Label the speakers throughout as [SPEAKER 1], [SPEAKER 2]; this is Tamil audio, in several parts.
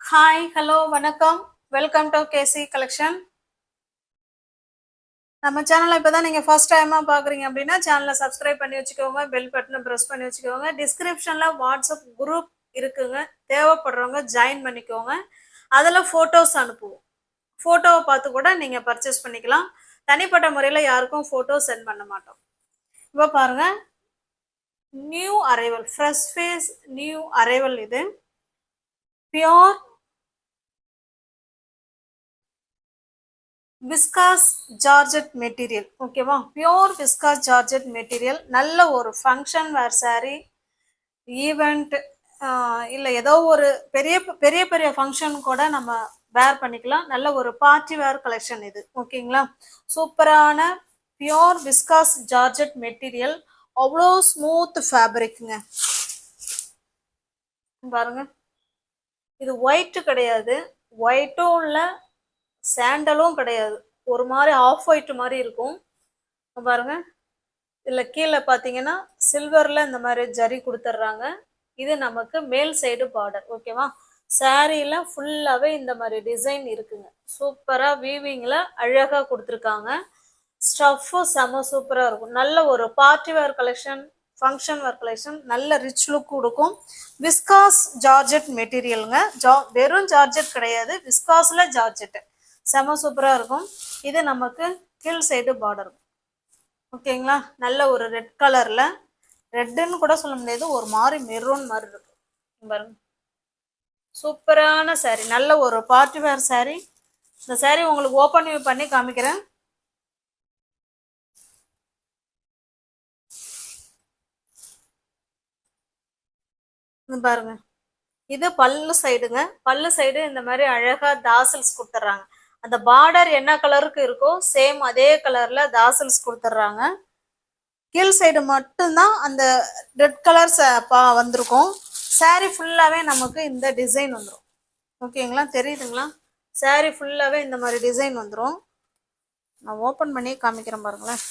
[SPEAKER 1] ஹாய் ஹலோ வணக்கம். Welcome to KC collection. நம்ம சேனலை இப்போ தான் நீங்கள் ஃபர்ஸ்ட் டைமாக பார்க்குறீங்க அப்படின்னா சேனலை சப்ஸ்கிரைப் பண்ணி வச்சுக்கோங்க, பெல் பட்டனை ப்ரெஸ் பண்ணி வச்சுக்கோங்க. டிஸ்கிரிப்ஷனில் வாட்ஸ்அப் குரூப் இருக்குங்க, தேவைப்படுறவங்க ஜாயின் பண்ணிக்கோங்க. அதில் ஃபோட்டோஸ் அனுப்புவோம். ஃபோட்டோவை பார்த்து கூட நீங்கள் பர்ச்சேஸ் பண்ணிக்கலாம். தனிப்பட்ட முறையில் யாருக்கும் ஃபோட்டோ சென்ட் பண்ண மாட்டோம். இப்போ பாருங்கள், new arrival, fresh face new arrival. இது பியோர் விஸ்காஸ் ஜார்ஜெட் மெட்டீரியல். ஓகேவா, பியோர் விஸ்காஸ் ஜார்ஜெட் மெட்டீரியல். நல்ல ஒரு ஃபங்க்ஷன் வேர் சாரீ, ஈவெண்ட் இல்லை ஏதோ ஒரு பெரிய பெரிய பெரிய ஃபங்க்ஷன் கூட நம்ம வேர் பண்ணிக்கலாம். நல்ல ஒரு பார்ட்டி வேர் கலெக்ஷன் இது. ஓகேங்களா, சூப்பரான பியோர் விஸ்காஸ் ஜார்ஜெட் மெட்டீரியல். அவ்வளோ ஸ்மூத் ஃபேப்ரிக்குங்க. பாருங்க, இது ஒயிட்டு கிடையாது, ஒயிட்டும் இல்லை, சாண்டலும் கிடையாது, ஒரு மாதிரி ஆஃப் ஒயிட் மாதிரி இருக்கும். பாருங்க, இதில் கீழே பார்த்தீங்கன்னா சில்வரில் இந்த மாதிரி ஜரி கொடுத்துட்றாங்க. இது நமக்கு மேல் சைடு பார்டர். ஓகேவா, சாரியில் ஃபுல்லாகவே இந்த மாதிரி டிசைன் இருக்குங்க. சூப்பராக வீவிங்கில் அழகாக கொடுத்துருக்காங்க. ஸ்டஃப்பு செம சூப்பராக இருக்கும். நல்ல ஒரு party wear collection, function wear collection, நல்ல ரிச் லுக் கொடுக்கும். விஸ்காஸ் ஜார்ஜெட் மெட்டீரியலுங்க. வெறும் ஜார்ஜெட் கிடையாது, விஸ்காஸில் ஜார்ஜெட்டு. செம சூப்பராக இருக்கும். இது நமக்கு கீழ் சைடு பார்டர். ஓகேங்களா, நல்ல ஒரு ரெட் கலரில், ரெட்டுன்னு கூட சொல்ல முடியாது, ஒரு மாதிரி மெரூன் மாதிரி இருக்கும் பாருங்க. சூப்பரான சாரீ, நல்ல ஒரு பார்ட்டி வேர் சாரீ. இந்த சாரீ உங்களுக்கு ஓப்பன் வியூ பண்ணி காமிக்கிறேன். பாருங்க, இது பல்லு சைடுங்க. பல்லு சைடு இந்த மாதிரி அழகா தாசல்ஸ் கொடுத்துட்றாங்க. அந்த பார்டர் என்ன கலருக்கு இருக்கோ சேம் அதே கலர்ல தாசல்ஸ் கொடுத்துட்றாங்க. கீழ் சைடு மட்டும்தான் அந்த ரெட் கலர் வந்திருக்கும். சாரீ ஃபுல்லாகவே நமக்கு இந்த டிசைன் வந்துடும். ஓகேங்களா, தெரியுதுங்களா? சாரீ ஃபுல்லாகவே இந்த மாதிரி டிசைன் வந்துடும். நான் ஓப்பன் பண்ணி காமிக்கிறேன் பாருங்களேன்.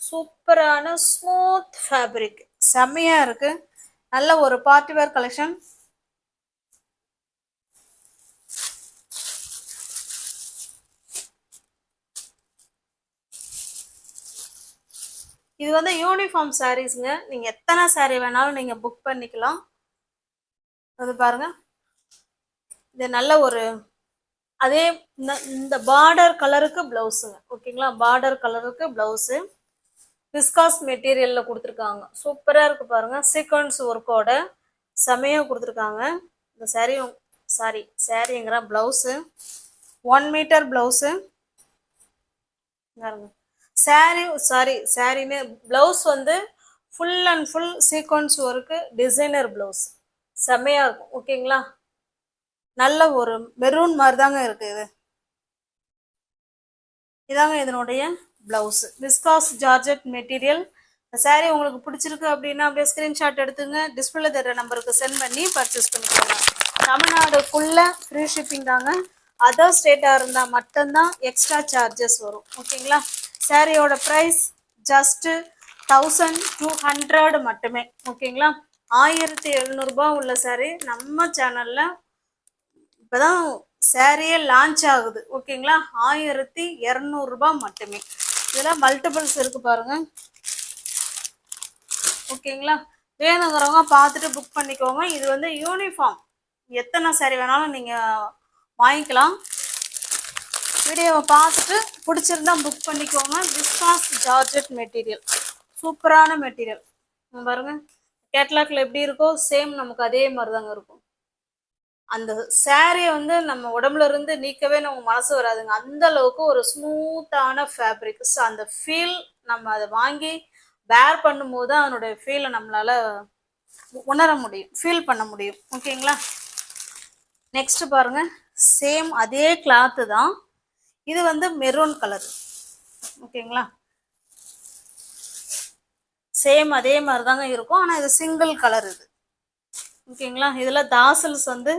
[SPEAKER 1] சூப்பரான ஸ்மூத் ஃபேப்ரிக், செம்மையா இருக்கு. நல்ல ஒரு பார்ட்டி வேர் கலெக்ஷன். இது வந்து யூனிஃபார்ம் சாரீஸ்ங்க. நீங்க எத்தனை சாரீ வேணாலும் நீங்க புக் பண்ணிக்கலாம். அது பாருங்க, இது நல்ல ஒரு அதே இந்த பார்டர் கலருக்கு பிளவுஸுங்க. ஓகேங்களா, பார்டர் கலருக்கு பிளவுஸு விஸ்காஸ் மெட்டீரியல்ல கொடுத்துருக்காங்க. சூப்பரா இருக்கு பாருங்க. சீக்வன்ஸ் ஒர்க்கோட செமையா கொடுத்துருக்காங்க. இந்த சாரிங்கிற பிளவுஸு 1 மீட்டர் பிளவுஸு. சாரின்னு பிளவுஸ் வந்து full and full sequence work, designer blouse, செம்மையா இருக்கும். ஓகேங்களா, நல்ல ஒரு மெரூன் மாதிரி தாங்க இருக்கு. இதாங்க இதனுடைய blouse. Viscose georgette material. Sari உங்களுக்கு பிடிச்சிருக்கு அப்படின்னா அப்படியே ஸ்கிரீன்ஷாட் எடுத்துங்க, டிஸ்பிளே தர நம்பருக்கு சென்ட் பண்ணி பர்ச்சேஸ் பண்ணிக்கோங்க. தமிழ்நாடு ஃபுல்லாக ஃப்ரீ ஷிப்பிங் தாங்க. அதர் ஸ்டேட்டாக இருந்தால் மட்டும்தான் எக்ஸ்ட்ரா சார்ஜஸ் வரும். ஓகேங்களா, சாரியோட ப்ரைஸ் ஜஸ்ட்டு 1200 மட்டுமே. ஓகேங்களா, 1700 உள்ள சாரீ நம்ம சேனலில் இப்போதான் சாரியே லான்ச் ஆகுது. ஓகேங்களா, 1200 மட்டுமே. இதில் மல்டிபிள்ஸ் இருக்கு பாருங்க. ஓகேங்களா, வேணுங்கிறவங்க பார்த்துட்டு புக் பண்ணிக்கோங்க. இது வந்து யூனிஃபார்ம், எத்தனை சாரி வேணாலும் நீங்கள் வாங்கிக்கலாம். வீடியோவை பார்த்துட்டு பிடிச்சிருந்தா புக் பண்ணிக்கோங்க. விஸ்காஸ் ஜார்ஜெட் மெட்டீரியல், சூப்பரான மெட்டீரியல். பாருங்க, கேட்லாக்ல எப்படி இருக்கோ சேம் நமக்கு அதே மாதிரி தாங்க இருக்கும். அந்த சாரியை வந்து நம்ம உடம்புல இருந்து நீக்கவே நம்ம மனசு வராதுங்க. அந்த அளவுக்கு ஒரு ஸ்மூத்தான ஃபேப்ரிக். அந்த ஃபீல் நம்ம அதை வாங்கி வேர் பண்ணும்போது தான் அதனுடைய ஃபீலை நம்மளால உணர முடியும், ஃபீல் பண்ண முடியும். ஓகேங்களா, நெக்ஸ்ட் பாருங்க, சேம் அதே கிளாத்து தான். இது வந்து மெரூன் கலர். ஓகேங்களா, சேம் அதே மாதிரி தாங்க இருக்கும், ஆனால் இது சிங்கிள் கலர். இது ஓகேங்களா, இதில் தாசல்ஸ் வந்து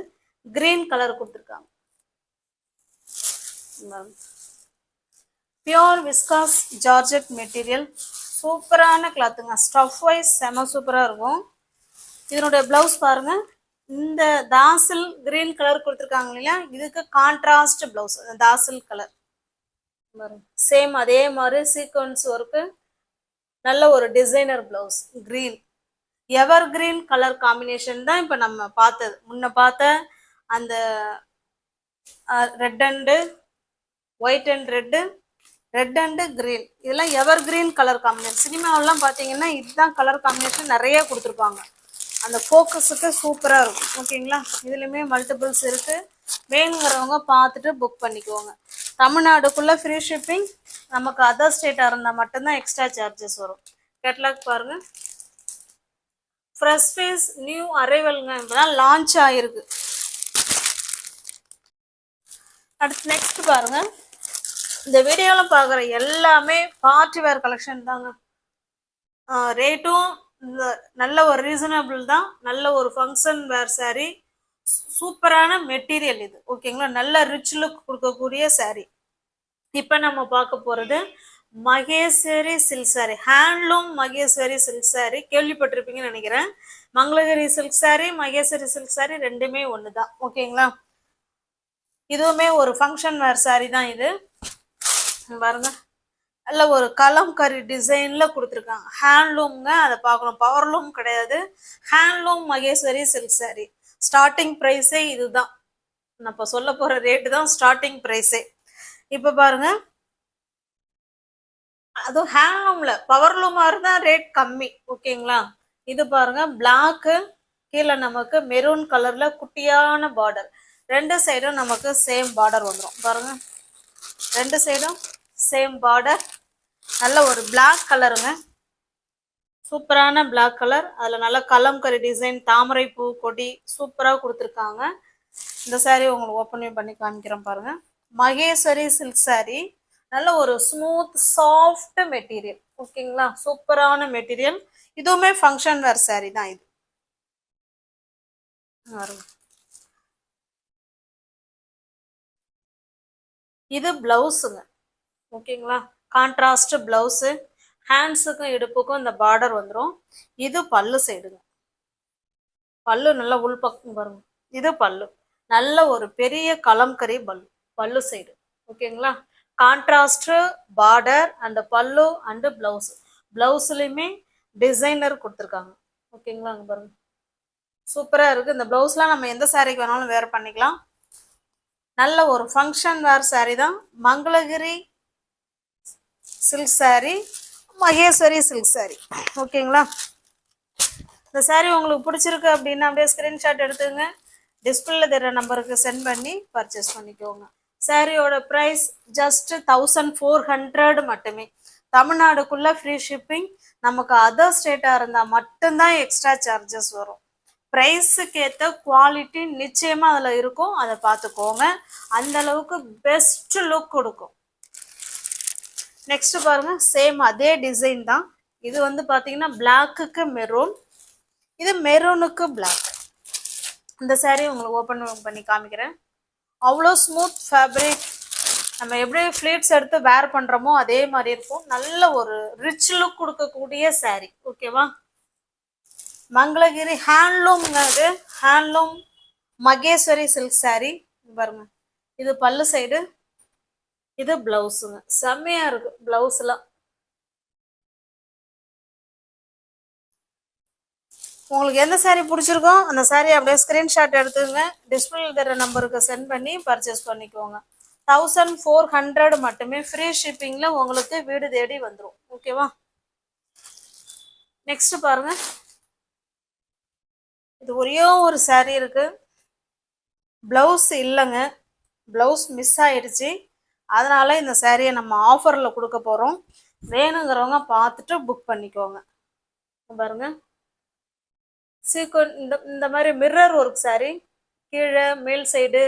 [SPEAKER 1] கிரீன் கலர் கொடுத்துருக்காங்க. பியோர் விஸ்காஸ் ஜார்ஜெட் மெட்டீரியல், சூப்பரான கிளாத்துங்க. ஸ்டஃப் வைஸ் செம சூப்பராக இருக்கும். இதனுடைய பிளவுஸ் பாருங்க. இந்த தாசில் கிரீன் கலர் கொடுத்துருக்காங்க இல்லையா, இதுக்கு கான்ட்ராஸ்ட் பிளவுஸ் தாசில் கலர். சேம் அதே மாதிரி சீக்வன்ஸ் ஒர்க்கு, நல்ல ஒரு டிசைனர் பிளவுஸ் கிரீன். எவர் கிரீன் கலர் காம்பினேஷன் தான் இப்போ நம்ம பார்த்தது. முன்ன பார்த்த அந்த red and white and red and green, இதெல்லாம் எவர் கிரீன் கலர் காம்பினேஷன். சினிமாவெல்லாம் பார்த்தீங்கன்னா இதுதான் கலர் காம்பினேஷன் நிறைய கொடுத்துருப்பாங்க. அந்த ஃபோக்கஸுக்கு சூப்பராக இருக்கும். ஓகேங்களா, இதுலேயுமே மல்டிபிள்ஸ் இருக்குது. வேணுங்கிறவங்க பார்த்துட்டு புக் பண்ணிக்குவோங்க. தமிழ்நாடுக்குள்ளே ஃப்ரீ ஷிப்பிங். நமக்கு அதர் ஸ்டேட்டாக இருந்தால் மட்டும்தான் எக்ஸ்ட்ரா சார்ஜஸ் வரும். கேட்லாக் பாருங்கள். ஃப்ரெஷ் ஃபேஸ் நியூ அரைவல்ங்க, இப்போதான் லான்ச் ஆகிருக்கு. அடுத்து நெக்ஸ்ட் பாருங்கள். இந்த வீடியோவில் பார்க்குற எல்லாமே பார்ட்டி வேர் கலெக்ஷன் தாங்க. ரேட்டும் நல்ல ஒரு ரீசனபிள் தான். நல்ல ஒரு ஃபங்க்ஷன் வேர் சாரீ, சூப்பரான மெட்டீரியல் இது. ஓகேங்களா, நல்ல ரிச் லுக் கொடுக்கக்கூடிய சாரீ. இப்போ நம்ம பார்க்க போகிறது Maheshwari silk sari, handloom Maheshwari silk sari. கேள்விப்பட்டிருப்பீங்கன்னு நினைக்கிறேன். மங்களகிரி சில்க் சாரீ, மகேஸ்வரி சில்க் சாரீ ரெண்டுமே ஒன்று தான். ஓகேங்களா, இதுவுமே ஒரு ஃபங்க்ஷன் வேர் சாரீ தான். இது பாருங்க, நல்ல ஒரு கலம்கரி டிசைனில் கொடுத்துருக்காங்க. ஹேண்ட்லூம்ங்க, அதை பார்க்கணும். பவர்லூம் கிடையாது, handloom Maheshwari silk sari. Starting ப்ரைஸே இதுதான். நான் இப்போ சொல்ல போகிற ரேட்டு தான் ஸ்டார்டிங் ப்ரைஸே. இப்போ பாருங்க, அதுவும் ஹேண்ட்லூமில். பவர்லூமாக இருந்தால் ரேட் கம்மி. ஓகேங்களா, இது பாருங்க, பிளாக்கு கீழே நமக்கு மெரூன் கலரில் குட்டியான பார்டர். ரெண்டு சைடும் நமக்கு சேம் பார்டர் வந்துடும். பாருங்க, ரெண்டு சைடும் சேம் பார்டர். நல்ல ஒரு பிளாக் கலருங்க, சூப்பரான பிளாக் கலர். அதில் நல்ல கலம்கரி டிசைன், தாமரை பூ கொடி சூப்பராக கொடுத்துருக்காங்க. இந்த சாரீ உங்களுக்கு ஓப்பன் பண்ணி காமிக்கிறேன் பாருங்க. மகேஸ்வரி சில்க் சாரீ, நல்ல ஒரு ஸ்மூத் சாஃப்ட் மெட்டீரியல். ஓகேங்களா, சூப்பரான மெட்டீரியல். இதுவுமே ஃபங்க்ஷன் வேர் சாரீ தான். இது இது பிளவுஸுங்க. ஓகேங்களா, கான்ட்ராஸ்ட் பிளவுஸு. ஹேண்ட்ஸுக்கும் இடுப்புக்கும் இந்த பார்டர் வந்துடும். இது பல்லு சைடுங்க. பல்லு நல்லா உள்பக்கம் பாருங்க. இது பல்லு, நல்ல ஒரு பெரிய கலம்கரி பல்லு சைடு. ஓகேங்களா, கான்ட்ராஸ்ட் பார்டர் அண்ட் பல்லு அண்டு பிளவுஸ். பிளவுஸ்லையுமே டிசைனர் கொடுத்துருக்காங்க. ஓகேங்களா, அங்கே பாருங்க, சூப்பராக இருக்குது. இந்த பிளவுஸ்லாம் நம்ம எந்த சாரீக்கு வேணாலும் வேர் பண்ணிக்கலாம். நல்ல ஒரு ஃபங்க்ஷன் வேர் சாரீ தான். Mangalagiri silk sari, Maheshwari silk sari. ஓகேங்களா, இந்த சாரீ உங்களுக்கு பிடிச்சிருக்கு அப்படின்னா அப்படியே ஸ்க்ரீன்ஷாட் எடுத்துங்க. டிஸ்பிளேல தர நம்பருக்கு சென்ட் பண்ணி பர்ச்சேஸ் பண்ணிக்கோங்க. சாரியோட ப்ரைஸ் ஜஸ்ட் 1400 மட்டுமே. தமிழ்நாடுக்குள்ள ஃப்ரீ ஷிப்பிங். நமக்கு அதர் ஸ்டேட்டாக இருந்தால் மட்டும்தான் எக்ஸ்ட்ரா சார்ஜஸ் வரும். ப்ரைஸுக்கு ஏற்ற குவாலிட்டி நிச்சயமாக அதில் இருக்கும். அதை பார்த்துக்கோங்க. அந்த அளவுக்கு பெஸ்ட் லுக் கொடுக்கும். நெக்ஸ்ட் பாருங்க, சேம் அதே டிசைன் தான். இது வந்து பார்த்தீங்கன்னா பிளாக்குக்கு மெரூன், இது மெரூனுக்கு பிளாக். இந்த சாரீ உங்களுக்கு ஓப்பன் பண்ணி காமிக்கிறேன். அவ்வளோ ஸ்மூத் ஃபேப்ரிக். நம்ம எப்படி ஃப்ளீட்ஸ் எடுத்து வேர் பண்ணுறோமோ அதே மாதிரி இருக்கும். நல்ல ஒரு ரிச் லுக் கொடுக்கக்கூடிய சாரீ. ஓகேவா, மங்களகிரி ஹேண்ட்லூம்ங்க. இது ஹேண்ட்லூம் மகேஸ்வரி சில்க் சாரீ. பாருங்க, இது பல்லு சைடு, இது பிளவுஸுங்க. செம்மையா இருக்கு பிளவுஸ்லாம். உங்களுக்கு எந்த சாரீ பிடிச்சிருக்கோ அந்த சாரீ அப்படியே ஸ்க்ரீன்ஷாட் எடுத்துங்க. டிஸ்பிளே தர நம்பருக்கு சென்ட் பண்ணி பர்ச்சேஸ் பண்ணிக்கோங்க. 1400 மட்டுமே. ஃப்ரீ ஷிப்பிங்கில் உங்களுக்கு வீடு தேடி வந்துடும். ஓகேவா, நெக்ஸ்ட் பாருங்க. இது ஒரே ஒரு சாரீ இருக்கு, பிளவுஸ் இல்லைங்க. பிளவுஸ் மிஸ் ஆயிடுச்சு. அதனால இந்த சாரியை நம்ம ஆஃபரில் கொடுக்க போகிறோம். வேணுங்கிறவங்க பார்த்துட்டு புக் பண்ணிக்கோங்க. பாருங்க, இந்த மாதிரி மிரர் ஒர்க் சாரீ. கீழே மேல் சைடு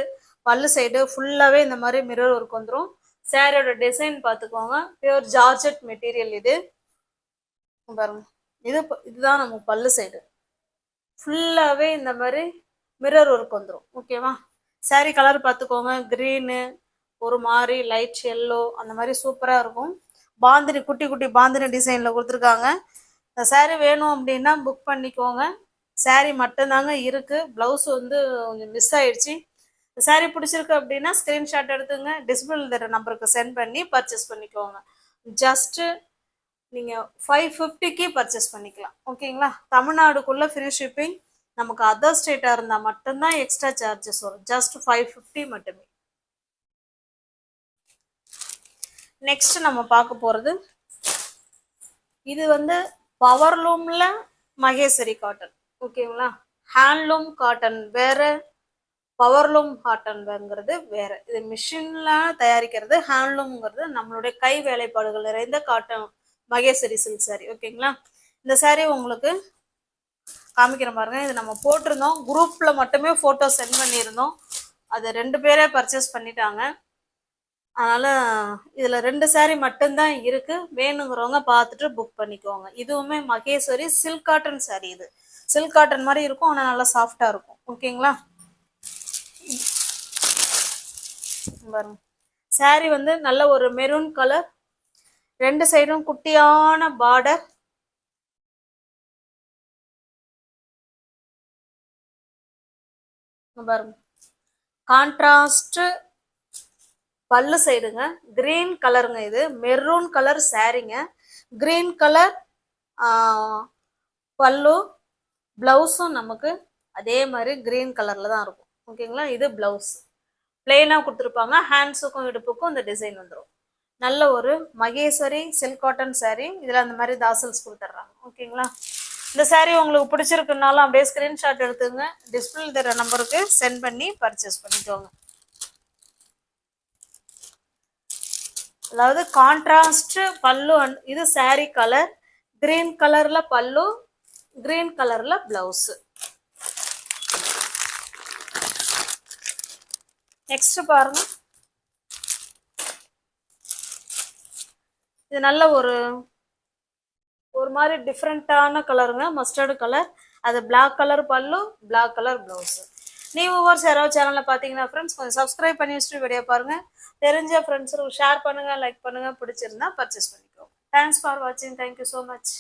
[SPEAKER 1] பல்லு சைடு ஃபுல்லாகவே இந்த மாதிரி மிரர் ஒர்க் வந்துடும். சாரியோட டிசைன் பார்த்துக்கோங்க. பியூர் ஜார்ஜெட் மெட்டீரியல் இது. பாருங்க, இதுதான் நம்ம பல்லு சைடு. ஃபுல்லாகவே இந்த மாதிரி மிரர் ஒர்க் வந்துடும். ஓகேவா, சாரீ கலர் பார்த்துக்கோங்க. க்ரீனு, ஒரு மாதிரி லைட் எல்லோ, அந்த மாதிரி சூப்பராக இருக்கும். பாந்தினி, குட்டி குட்டி பாந்தினி டிசைனில் கொடுத்துருக்காங்க. இந்த சாரீ வேணும் அப்படின்னா புக் பண்ணிக்கோங்க. saree மட்டும்தாங்க இருக்கு. ப்ளவுஸ் வந்து கொஞ்சம் மிஸ் ஆயிடுச்சு. saree பிடிச்சிருக்கு அப்படின்னா ஸ்க்ரீன்ஷாட் எடுத்துங்க, டிஸ்பிளே தர நம்பருக்கு சென்ட் பண்ணி பர்ச்சேஸ் பண்ணிக்கோங்க. ஜஸ்ட் நீங்க 550க்கு பர்ச்சேஸ் பண்ணிக்கலாம். ஓகேங்களா? தமிழ்நாடுக்குள்ள ஃப்ரீ ஷிப்பிங். நமக்கு அதர் ஸ்டேட்டா இருந்தா மட்டும்தான் எக்ஸ்ட்ரா சார்ஜஸ் வரும். ஜஸ்ட் 550 மட்டுமே. நெக்ஸ்ட் நம்ம பார்க்க போறது இது வந்து பவர்லூம்ல மகேஸ்வரி காட்டன். ஓகேங்களா? ஹேண்ட்லூம் காட்டன் வேற, பவர்லூம் காட்டன்ங்கிறது வேற. இது மிஷின்ல தயாரிக்கிறது. ஹேண்ட்லூம்ங்கிறது நம்மளுடைய கை வேலைப்பாடுகள் நிறைந்த காட்டன் மகேஸ்வரி சில்க் சாரி. ஓகேங்களா? இந்த சாரி உங்களுக்கு காமிக்கிற பாருங்க. இது நம்ம போட்டிருந்தோம், குரூப்ல மட்டுமே போட்டோ சென்ட் பண்ணியிருந்தோம். அது 2 பேரே பர்ச்சேஸ் பண்ணிட்டாங்க. அதனால இதுல 2 சாரி மட்டும்தான் இருக்கு. வேணுங்கிறவங்க பார்த்துட்டு புக் பண்ணிக்கோங்க. இதுவுமே மகேஸ்வரி சில்க் காட்டன் சாரி. இது சில்க் காட்டன் மாதிரி இருக்கும், ஆனா நல்லா சாஃப்டா இருக்கும். ஓகேங்களா? பாருங்க, சாரி வந்து நல்ல ஒரு மெரூன் கலர், 2 சைடும் குட்டியான பார்டர். பாருங்க, கான்ட்ராஸ்ட் பல்லு சைடுங்க, கிரீன் கலருங்க. இது மெரூன் கலர் சாரிங்க, கிரீன் கலர் பல்லு. பிளவுஸும் நமக்கு அதே மாதிரி கிரீன் கலர்ல தான் இருக்கும். ஓகேங்களா? இது பிளவுஸ் பிளெயினா கொடுத்துருப்பாங்க. ஹேண்ட்ஸுக்கும் இடுப்புக்கும் இந்த டிசைன் வந்துடும். நல்ல ஒரு மகேஸ்வரி சில்க் காட்டன் சாரி. இதுல அந்த மாதிரி தாசல்ஸ் கொடுத்துட்றாங்க. ஓகேங்களா? இந்த சாரி உங்களுக்கு பிடிச்சிருக்குனாலும் அப்படியே ஸ்கிரீன்ஷாட் எடுத்துங்க, டிஸ்பிளே தர நம்பருக்கு சென்ட் பண்ணி பர்ச்சேஸ் பண்ணிக்கோங்க. அதாவது கான்ட்ராஸ்ட் பல்லு. இது சாரி கலர், கிரீன் கலர்ல பல்லு, கிரீன் கலர்ல பிளவுஸ். நெக்ஸ்ட் பாருங்க, இது நல்ல ஒரு மாதிரி டிஃப்ரெண்டான கலருங்க, மஸ்டர்டு கலர். அது பிளாக் கலர் பல்லு, பிளாக் கலர் பிளவுஸ். நீ ஒவ்வொரு யாராவது சேனல்ல பாத்தீங்கன்னா ஃப்ரெண்ட்ஸ் கொஞ்சம் சப்ஸ்கிரைப் பண்ணி வச்சுட்டு வீடியோ பாருங்க. தெரிஞ்ச ஃப்ரெண்ட்ஸுக்கு ஷேர் பண்ணுங்க, லைக் பண்ணுங்க, பிடிச்சிருந்தா பர்ச்சேஸ் பண்ணிக்கோங்க. தேங்க்ஸ் ஃபார் வாட்சிங். Thank you so much.